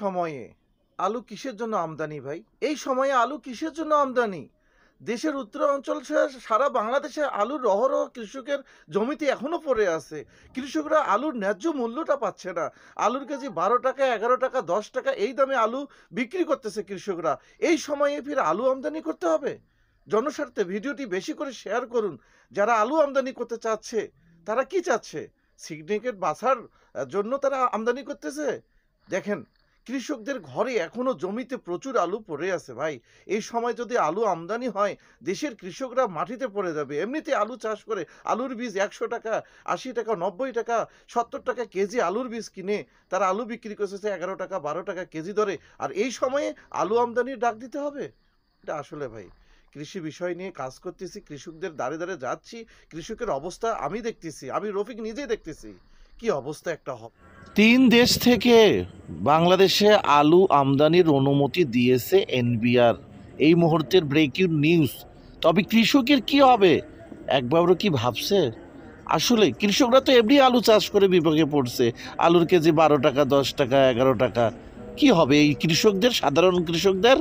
সময়ে আলু কিসের জন্য আমদানি ভাই? এই সময়ে আলু কিসের জন্য আমদানি? দেশের উত্তরাঞ্চল সহ সারা বাংলাদেশে আলুর অহরহ কৃষকের জমিতে এখনো পড়ে আছে। কৃষকরা আলুর ন্যায্য মূল্যটা পাচ্ছে না। আলুর কেজি ১২ টাকা, ১১ টাকা, ১০ টাকা এই দামে আলু বিক্রি করতেছে কৃষকরা। এই সময়ে ফির আলু আমদানি করতে হবে? জনস্বার্থে ভিডিওটি বেশি করে শেয়ার করুন। যারা আলু আমদানি করতে চাচ্ছে, তারা কি চাচ্ছে? সিন্ডিকেট বাছার জন্য তারা আমদানি করতেছে? দেখেন, কৃষকদের ঘরে এখনো জমিতে প্রচুর আলু পড়ে আছে ভাই। এই সময় যদি আলু আমদানি হয়, দেশের কৃষকরা মাটিতে পড়ে যাবে। এমনিতে আলু চাষ করে আলুর বীজ ১০০ টাকা, ৮০ টাকা, ৯০ টাকা, ৭০ টাকা কেজি আলুর বীজ কিনে তারা আলু বিক্রি করতেছে ১১ টাকা, ১২ টাকা কেজি দরে। আর এই সময়ে আলু আমদানির ডাক দিতে হবে? এটা আসলে ভাই, কৃষি বিষয় নিয়ে কাজ করতেছি, কৃষকদের দ্বারে দ্বারে যাচ্ছি, কৃষকের অবস্থা আমি দেখতেছি, আমি রফিক নিজেই দেখতেছি কি অবস্থা একটা হবে। ৩ দেশ থেকে বাংলাদেশে আলু আমদানির অনুমতি দিয়েছে এনবিআর। এই মুহূর্তের ব্রেকিং নিউজ। তবে কৃষকের কি হবে একবারও কি ভাবছে? আসলে কৃষকরা তো এমনি আলু চাষ করে বিপাকে পড়ছে। আলুর কেজি ১২ টাকা, ১০ টাকা, ১১ টাকা। কি হবে এই কৃষকদের, সাধারণ কৃষকদের?